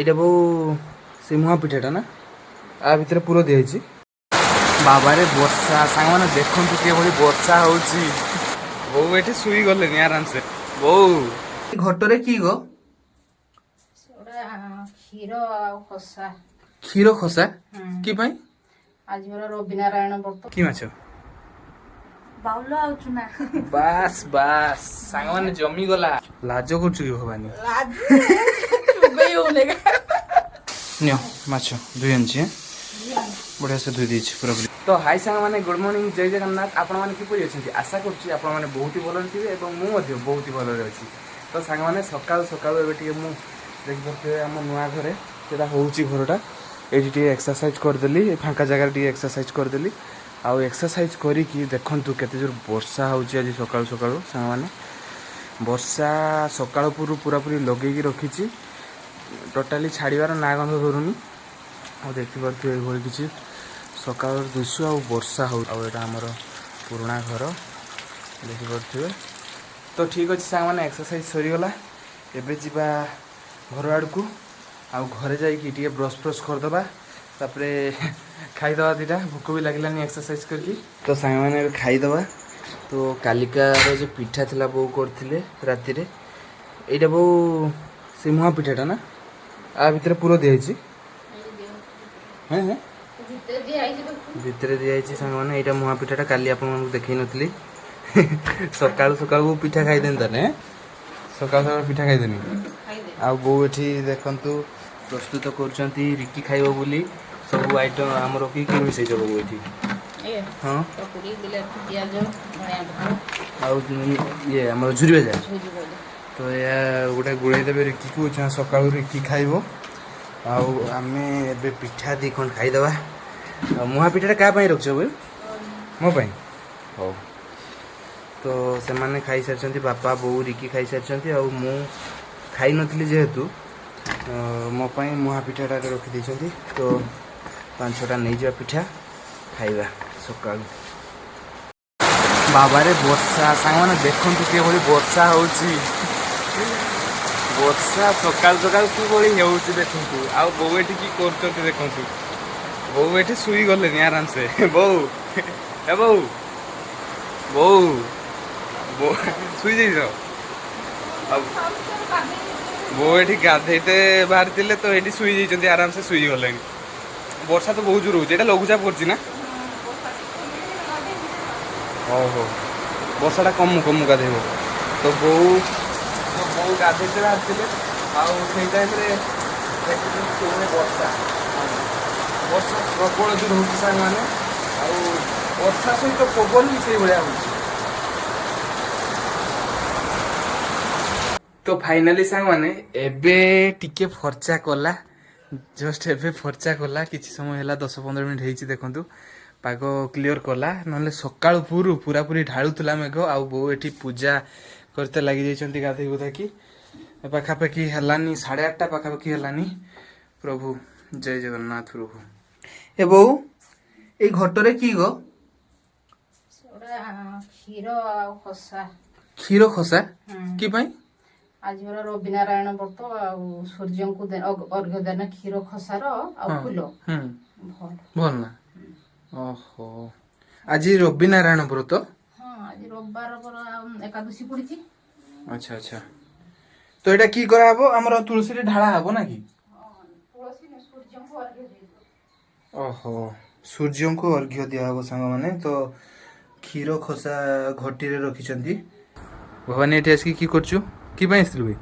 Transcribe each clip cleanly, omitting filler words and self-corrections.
এইটা বউ ସେ ମୁହାଁ ପିଠାଟା ନା ଆ ଭିତରେ ପୁର ଦିଆହେଇଛି। ବାବାରେ ବର୍ଷା ସାଙ୍ଗମାନେ ଦେଖନ୍ତୁ କିଭଳି ବର୍ଷା ହଉଛି। ବୋଉ ଏଠି ଶୋଇ ଗଲେନି ଆରାମସେ। ବୋଉ ଘଟରେ କି ଗୋ କ୍ଷୀର ଆଉ ଖସା। କ୍ଷୀର ଖସା କି ପାଇଁ? ଆଜି ମୋର ରବିନାରାୟଣ ବ୍ରତ। କି ମାଛ? ବାଉଲ ଆଉ ଚୁନା। ବାସ୍ ବାସ୍ ସାଙ୍ଗମାନେ ଜମିଗଲା। ଲାଜ କରୁଛୁ କି ଭବାନୀ? ନିଅ ମାଛ ଧୋଇ ଆଣିଛି ବଢ଼ିଆ ସେ ଧୋଇ ଦେଇଛି ପୁରାପୁରି। ତ ହାଇ ସାଙ୍ଗମାନେ ଗୁଡ୍ ମର୍ଣ୍ଣିଂ ଜୟ ଜଗନ୍ନାଥ। ଆପଣମାନେ କିପରି ଅଛନ୍ତି? ଆଶା କରୁଛି ଆପଣମାନେ ବହୁତ ହି ଭଲରେ ଥିବେ ଏବଂ ମୁଁ ମଧ୍ୟ ବହୁତ ହି ଭଲରେ ଅଛି। ତ ସାଙ୍ଗମାନେ ସକାଳୁ ସକାଳୁ ଏବେ ଟିକେ ମୁଁ ଦେଖିପାରୁଥିବେ ଆମ ନୂଆ ଘରେ ସେଇଟା ହେଉଛି ଘରଟା। ଏଇଠି ଟିକେ ଏକ୍ସରସାଇଜ୍ କରିଦେଲି, ଫାଙ୍କା ଜାଗାରେ ଟିକେ ଏକ୍ସରସାଇଜ୍ କରିଦେଲି। ଆଉ ଏକ୍ସରସାଇଜ୍ କରିକି ଦେଖନ୍ତୁ କେତେ ଜୋର ବର୍ଷା ହେଉଛି ଆଜି ସକାଳୁ ସକାଳୁ। ସାଙ୍ଗମାନେ ବର୍ଷା ସକାଳୁ ପୁରାପୁରି ଲଗେଇକି ରଖିଛି, ଟୋଟାଲି ଛାଡ଼ିବାର ନାଁ ଗନ୍ଧ ଧରୁନି। ଆଉ ଦେଖିପାରୁଥିବେ ଏଇଭଳି କିଛି ସକାଳର ଦୃଶ୍ୟ ଆଉ ବର୍ଷା ହଉ। ଆଉ ଏଇଟା ଆମର ପୁରୁଣା ଘର ଦେଖିପାରୁଥିବେ। ତ ଠିକ୍ ଅଛି ସାଙ୍ଗମାନେ ଏକ୍ସରସାଇଜ୍ ସରିଗଲା। ଏବେ ଯିବା ଘର ଆଡ଼କୁ। ଆଉ ଘରେ ଯାଇକି ଟିକେ ବ୍ରସ୍ କରିଦେବା, ତାପରେ ଖାଇଦେବା ଦୁଇଟା। ଭୋକ ବି ଲାଗିଲାନି ଏକ୍ସରସାଇଜ୍ କରିକି। ତ ସାଙ୍ଗମାନେ ଏବେ ଖାଇଦେବା। ତ କାଲିକାର ଯେଉଁ ପିଠା ଥିଲା ବୋଉ କରିଥିଲେ ରାତିରେ, ଏଇଟା ବୋଉ ସେ ମୁହାଁ ପିଠାଟା ନା ଆ ଭିତରେ ପୁର ଦିଆହେଇଛି। ଭିତରେ ଦିଆହେଇଛି ସାଙ୍ଗମାନେ। ଏଇଟା ମୁହାଁ ପିଠାଟା କାଲି ଆପଣମାନଙ୍କୁ ଦେଖେଇ ନଥିଲି। ସକାଳୁ ସକାଳୁ ପିଠା ଖାଇଦେନି ତାହେଲେ ସକାଳୁ ସକାଳୁ ପିଠା ଖାଇଦେନି। ଆଉ ବୋଉ ଏଠି ଦେଖନ୍ତୁ ପ୍ରସ୍ତୁତ କରୁଛନ୍ତି ରିକି ଖାଇବ ବୋଲି ସବୁ ଆଇଟମ୍। ଆମର କି କି ମିଶେଇଛ ବୋଉ ଏଠି? ହଁ ଆଉ ଇଏ ଆମର ଝୁରି ଭଜା। ତ ଏହା ଗୋଟେ ଗୋଳେଇ ଦେବେ ରିକିକୁ, ସକାଳୁ ରିକି ଖାଇବ। ଆଉ ଆମେ ଏବେ ପିଠା ଦୁଇ ଖଣ୍ଡ ଖାଇଦେବା। ଆଉ ମୁହାଁ ପିଠାଟା କାହା ପାଇଁ ରଖିଛ ବୋଉ? ମୋ ପାଇଁ। ହଉ। ତ ସେମାନେ ଖାଇସାରିଛନ୍ତି, ବାପା ବୋଉ ରିକି ଖାଇସାରିଛନ୍ତି। ଆଉ ମୁଁ ଖାଇନଥିଲି ଯେହେତୁ ମୋ ପାଇଁ ମୁହାଁ ପିଠାଟା ରଖିଦେଇଛନ୍ତି। ତ 5-6ଟା ନେଇଯିବା ପିଠା ଖାଇବା ସକାଳୁ। ବାବାରେ ବର୍ଷା ସାଙ୍ଗମାନେ ଦେଖନ୍ତୁ କିଭଳି ବର୍ଷା ହଉଛି। ବର୍ଷା ସକାଳୁ ସକାଳୁ କିଭଳି ହେଉଛି ଦେଖନ୍ତୁ। ଆଉ ବୋଉ ଏଠି କି କରୁଛନ୍ତି ଦେଖନ୍ତୁ। ବୋଉ ଏଠି ଶୋଇ ଗଲେନି ଆରାମସେ। ବୋଉ ଏ ବୋଉ ବୋଉ ବୋଉ ଶୋଇଯାଇଛ? ଆଉ ବୋଉ ଏଠି ଗାଧେଇତେ ବାହାରିଥିଲେ ତ ଏଠି ଶୋଇ ଯାଇଛନ୍ତି ଆରାମସେ ଶୋଇ ଗଲେଣି। ବର୍ଷା ତ ବହୁତ ଜୋର ହଉଛି। ଏଇଟା ଲଘୁଚାପ କରୁଛି ନା? ହଉ ହଉ ବର୍ଷାଟା କମୁ ଗାଧେଇବ। ତ ବୋଉ ଗାଧେଇତେ ବାହାରିଥିଲେ। ଆଉ ସେଇ ଟାଇମ୍ରେ ଦେଖୁଛନ୍ତି ବର୍ଷା ପ୍ରବଳ ଜୋର ହେଉଛି ସାଙ୍ଗମାନେ। ଆଉ ବର୍ଷା ସହିତ ପବନ ବି ସେଇଭଳିଆ ହେଉଛି। ତ ଫାଇନାଲି ସାଙ୍ଗମାନେ ଏବେ ଟିକେ ଫର୍ଚ୍ଚା କଲା, ଜଷ୍ଟ ଏବେ ଫର୍ଚ୍ଚା କଲା। କିଛି ସମୟ ହେଲା 10-15 ମିନିଟ୍ ହେଇଛି ଦେଖନ୍ତୁ। ପାଗ କ୍ଲିଅର କଲା, ନହେଲେ ସକାଳୁ ପୁରାପୁରି ଢାଳୁଥିଲା ମେଘ। ଆଉ ବୋଉ ଏଠି ପୂଜା କରିତେ ଲାଗିଯାଇଛନ୍ତି ଗାଧୋଇ ଗୁଧାକି। ପାଖାପାଖି ହେଲାନି 8:30 ପାଖାପାଖି ହେଲାନି। ପ୍ରଭୁ ଜୟ ଜଗନ୍ନାଥ ପ୍ରଭୁ। ଏ ବୋଉ ଏଇ ଘଟରେ କି ଗୋ? କ୍ଷୀର ଆଉ ଖସା। କ୍ଷୀର ଖସା କି ପାଇଁ? ଆଜି ମୋର ରବିନାରାୟଣ ବ୍ରତ। ଆଉ ସୂର୍ଯ୍ୟଙ୍କୁ ଅର୍ଘ୍ୟ ଦେନ କ୍ଷୀର ଖସାର ଆଉ ଫୁଲ। ଭଲ ନା? ଓହୋ ଆଜି ରବିନାରାୟଣ ବ୍ରତ? ହଁ ଆଜି ରବିବାର ଏକାଦଶୀ ପଡିଛି। ଆଚ୍ଛା ଆଚ୍ଛା। ତ ଏଇଟା କି କରାହବ? ଆମର ତୁଳସୀରେ ଢାଳା ହବ ନା କି? ସୂର୍ଯ୍ୟଙ୍କୁ ଅର୍ଘ୍ୟ ଦେଇଦବ। ଓହୋ ସୂର୍ଯ୍ୟଙ୍କୁ ଅର୍ଘ୍ୟ ଦିଆହବ ସାଙ୍ଗମାନେ। ତ କ୍ଷୀର ଖସା ଘଟିରେ ରଖିଛନ୍ତି। ଭବାନୀ ଏଠି ଆସିକି କି କରୁଛୁ? କି ପାଇଁ ଆସିଥିଲୁ ଭାଇ?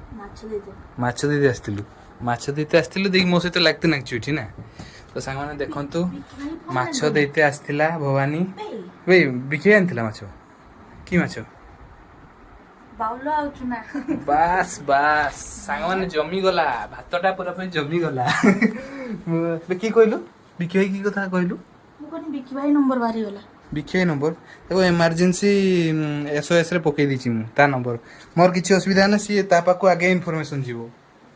ମାଛ ଦେଇତେ ଆସିଥିଲୁ। ମାଛ ଦେଇତେ ଆସିଥିଲୁ ଦେଇକି ମୋ ସହିତ ଲାଗତେ ନାଗିଛୁ ଏଠି ନା। ତ ସାଙ୍ଗମାନେ ଦେଖନ୍ତୁ ମାଛ ଦେଇତେ ଆସିଥିଲା ଭବାନୀ। ଭାଇ ବିକି ଆଣିଥିଲା ମାଛ। କି ମାଛ? ବାଉଲ ଆଉ ଚୁନା। ବାସ୍ ବାସ୍ ସାଙ୍ଗମାନେ ଜମିଗଲା। ଭାତଟା ପୁରାପୁରି ଜମିଗଲା। କି କହିଲୁ? ବିକି ଭାଇ କି କଥା କହିଲୁ? ମୁଁ କହିନି ବିକି ଭାଇ ନମ୍ବର ବାହାରିଗଲା। ବିକି ଭାଇ ନମ୍ବର ତାକୁ ଏମାର୍ଜେନ୍ସି SOSରେ ପକେଇ ଦେଇଛି ମୁଁ ତା ନମ୍ବର। ମୋର କିଛି ଅସୁବିଧା ହେଲେ ସିଏ ତା ପାଖକୁ ଆଗେ ଇନଫର୍ମେସନ୍ ଯିବ।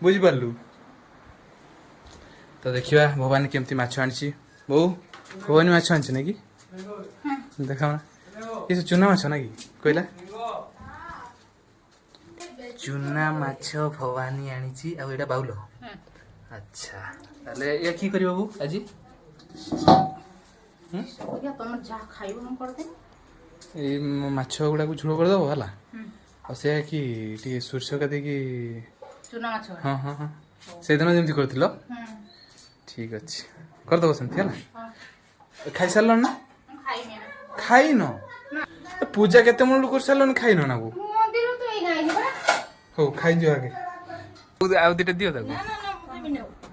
ବୁଝିପାରିଲୁ? ତ ଦେଖିବା ଭବାନୀ କେମିତି ମାଛ ଆଣିଛି। ବୋଉ ଭବାନୀ ମାଛ ଆଣିଛି ନାଇଁ କି? ଦେଖାଉନା ଏ ଚୁନା ମାଛ ନା କି କହିଲା? ଚୁନା ମାଛ ଭବାନୀ ଆଣିଛି। ଆଉ ଏଇଟା ବାଉଲ। ଆଚ୍ଛା ତାହେଲେ ଇଏ କି କରିବ ବୋଉ ଆଜି? ତମର ଯାହା ଖାଇବ ମୁଁ କରିଦେବି। ଏଇ ମାଛ ଗୁଡାକୁ ଝୋଳ କରିଦବ ହେଲା। ଆଉ ସେ କି ଟିକେ ସୋରିଷ ଦେଇକି ଚୁନା ମାଛ। ହଁ ହଁ ହଁ ସେଇଦିନ ଯେମିତି କରିଥିଲ ଠିକ ଅଛି କରିଦବ ସେମିତି ହେଲା। ଖାଇସାରିଲଣି ନା? ଖାଇନ? ପୂଜା କେତେ ମୂଳରୁ କରିସାରିଲଣି ଖାଇନ ନା ବୋଉ? ହଉ ଖାଇଦିଅ ଆଗେ। ଆଉ ଦିଟା ଦିଅ ତାକୁ।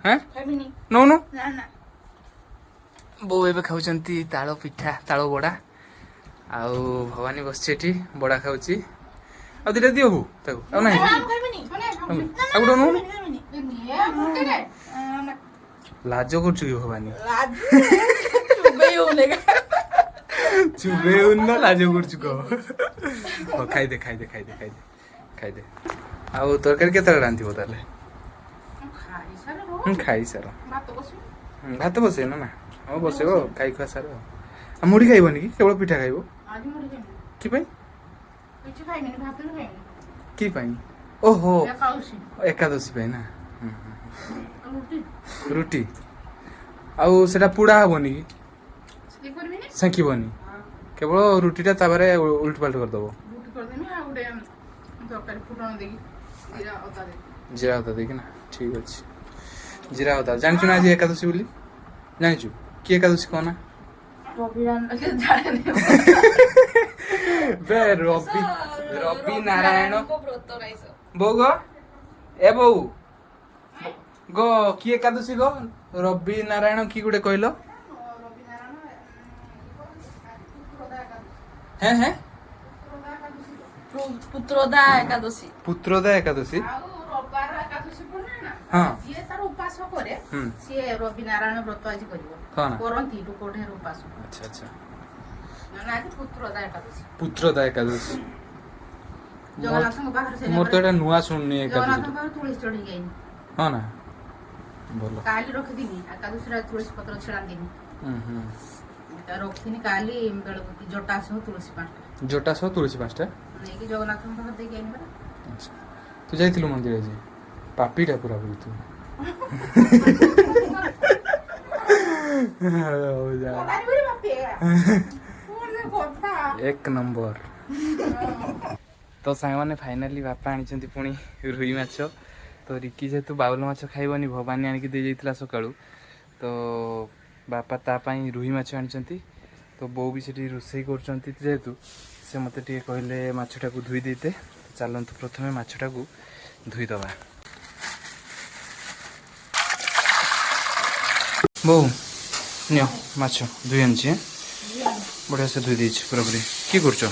ହଁ ନଉନୁ। ବୋଉ ଏବେ ଖାଉଛନ୍ତି ତାଳ ପିଠା ତାଳ ବଡ଼ା। ଆଉ ଭବାନୀ ବସିଛି ଏଠି ବଡ଼ା ଖାଉଛି। ଆଉ ଦିଟା ଦିଅ ବୋଉ ତାକୁ। ଆଉ ନାହିଁ ଆଉ ଗୋଟେ ନଉନୁ। ଲାଜ କରୁଛୁ କି ଭବାନୀ? ଚୁବେଇ ହଉନି ନା ଲାଜ କରୁଛୁ କହ। ହଉ ଖାଇଦେ ଖାଇଦେ ଖାଇଦେ ଖାଇଦେ ଖାଇଦେ। ଆଉ ତରକାରୀ କେତେବେଳେ ରାନ୍ଧିବ ତାହେଲେ? ଖାଇସାର। ଭାତ ବସେଇନ ନା? ହଁ ବସେଇବ ଖାଇ ଖୁଆ ସାର। ଆଉ ମୁଢି ଖାଇବନି କି କେବଳ ପିଠା ଖାଇବ? କି ପାଇଁ? କି ପାଇଁ? ଓହୋ ଏକାଦଶୀ ପାଇଁ ନା? ରୁଟି ଆଉ ସେଟା ପୋଡା ହବନି କି? ସେଙ୍କିବନି କେବଳ ରୁଟିଟା ତାପରେ ଉଲଟ ପାଲଟ କରିଦବ। ଜିରା ଅଦା ଦେଇକି ନା ଠିକ ଅଛି। ଜିରା ଅଦା ଜାଣିଛୁ ନା ଆଜି ଏକାଦଶୀ ବୋଲି? ଜାଣିଛୁ କି ଏକାଦଶୀ କହନା? ରବି ନାରାୟଣ ବୋଉ ଗ ଏ ବୋଉ ଗ କି ଏକାଦଶୀ ଗ ରବି ନାରାୟଣ କି ଗୋଟେ କହିଲ? ହେଁ ହେଁ ପୁତ୍ରଦା ଏକାଦଶୀ। ପୁତ୍ରଦା ଏକାଦଶୀ ହଁ ଯିଏ ତାର ଉପାସ କରେ ସିଏ ରବି ନାରାୟଣ ବ୍ରତ ଆଜି କରିବ। କରନ୍ତି ଲୋକଠାରୁ ଉପାସ। ଆଚ୍ଛା ଆଚ୍ଛା ଆଜି ପୁତ୍ରଦା ଏକାଦଶୀ। ପୁତ୍ରଦା ଏକାଦଶୀ। ଜଗନ୍ନାଥଙ୍କ ପାଖରେ ମୋର ତ ଏଇଟା ନୂଆ ଶୁଣୁନି ଏକାଦଶୀ। ଜଗନ୍ନାଥଙ୍କ ପାଖରେ ତୁଳସୀ ଚଢେଇକି ଆଇନି। ହଁ ନା ଭଲ। କାଲି ରଖିଦିନି ଏକାଦଶୀରେ ତୁଳସୀ ପତ୍ର ଛିଡାନ୍ତିନି। ରଖିଥିନି କାଲି ବେଳକୁ ଜଟା ସହ ତୁଳସୀ 5ଟା। ଜଟା ସହ ତୁଳସୀ 5ଟା ନେଇକି ଜଗନ୍ନାଥଙ୍କ ପାଖରେ ଦେଇକି ଆଇନି ପରା। ଆଚ୍ଛା ତୁ ଯାଇଥିଲୁ ମନ୍ଦିର ଆଜି? ପାପିଟା ପୁରା ପୁରି ତୁ। ଏକ ନମ୍ବର। ତ ସାଙ୍ଗମାନେ ଫାଇନାଲି ବାପା ଆଣିଛନ୍ତି ପୁଣି ରୋହି ମାଛ। ତ ରିକି ଯେହେତୁ ବାଉଲ ମାଛ ଖାଇବନି ଭବାନୀ ଆଣିକି ଦେଇଯାଇଥିଲା ସକାଳୁ ତ ବାପା ତା ପାଇଁ ରୋହି ମାଛ ଆଣିଛନ୍ତି। ତ ବୋଉ ବି ସେଠି ରୋଷେଇ କରୁଛନ୍ତି ଯେହେତୁ ସେ ମୋତେ ଟିକେ କହିଲେ ମାଛଟାକୁ ଧୋଇ ଦେଇତେ। ଚାଲନ୍ତୁ ପ୍ରଥମେ ମାଛଟାକୁ ଧୋଇଦେବା। ବୋଉ ନିଅ ମାଛ ଧୋଇ ଆଣିଛି। ବଢ଼ିଆ ସେ ଧୋଇ ଦେଇଛି ପୁରାପୁରି। କି କରୁଛ?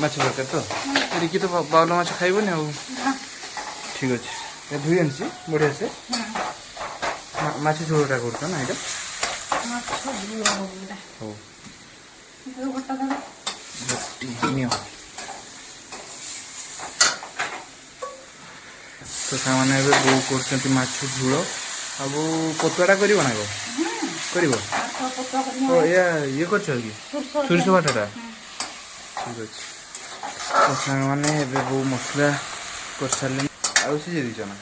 ମାଛ ତରକାରୀ ତ ରିକି ତ ବାଉଲ ମାଛ ଖାଇବନି ଆଉ। ଠିକ୍ ଅଛି ଧୋଇ ଆଣିଛି ବଢ଼ିଆ ସେ। ମାଛ ଝୋଳଟା କରୁଛ ନା ଏଇଟା? ହଉ ନିଅ। ତ ସେମାନେ ଏବେ ବୋଉ କରୁଛନ୍ତି ମାଛ ଝୋଳ। ଆଉ ବୋଉ ପତୁଆଟା କରିବ ନା କଣ କରିବ? ଇଏ କରୁଛ କି ସୋରିଷ ବାଟଟା? ଠିକ୍ ଅଛି। ତ ସାଙ୍ଗମାନେ ଏବେ ବୋଉ ମସଲା କରିସାରିଲେଣି। ଆଳୁ ସିଝେଇ ଦେଇଛ ନା?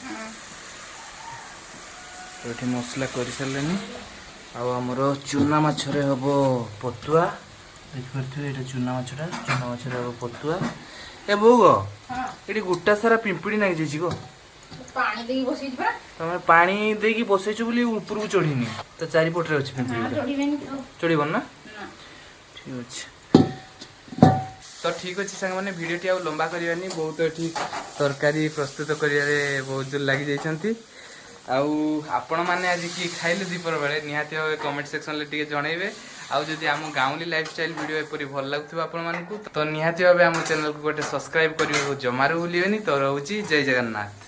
ତ ଏଠି ମସଲା କରିସାରିଲେଣି। ଆଉ ଆମର ଚୁନା ମାଛରେ ହେବ ପତୁଆ। ଦେଖିପାରୁଥିବେ ଏଇଟା ଚୁନା ମାଛଟା। ଚୁନା ମାଛରେ ହେବ ପତୁଆ। ଏ ବୋଉ ଗ ଏଠି ଗୋଟା ସାରା ପିମ୍ପୁଡ଼ି ଲାଗିଯାଇଛି ଗ। ପାଣି ଦେଇକି ବସେଇଛି ପରା। ତମେ ପାଣି ଦେଇକି ବସେଇଛ ବୋଲି ଉପରକୁ ଚଢିନି। ତ ଚାରିପଟରେ ଅଛି ପିମ୍ପୁଡ଼ି। ଚଢିବନି ନା? ଠିକ୍ ଅଛି। ତ ଠିକ୍ ଅଛି ସାଙ୍ଗମାନେ ଭିଡ଼ିଓଟି ଆଉ ଲମ୍ବା କରିବାନି। ବହୁତ ଏଠି ତରକାରୀ ପ୍ରସ୍ତୁତ କରିବାରେ ବହୁତ ଜୋର ଲାଗିଯାଇଛନ୍ତି। ଆଉ ଆପଣମାନେ ଆଜି କି ଖାଇଲେ ଦ୍ୱିପହର ବେଳେ ନିହାତି ଭାବେ କମେଣ୍ଟ ସେକ୍ସନରେ ଟିକେ ଜଣେଇବେ। ଆଉ ଯଦି ଆମ ଗାଉଁଲି ଲାଇଫଷ୍ଟାଇଲ୍ ଭିଡ଼ିଓ ଏପରି ଭଲ ଲାଗୁଥିବ ଆପଣମାନଙ୍କୁ ତ ନିହାତି ଭାବେ ଆମ ଚ୍ୟାନେଲକୁ ଗୋଟେ ସବସ୍କ୍ରାଇବ୍ କରିବାକୁ ଜମାରୁ ଭୁଲିବେନି। ତ ରହୁଛି ଜୟ ଜଗନ୍ନାଥ।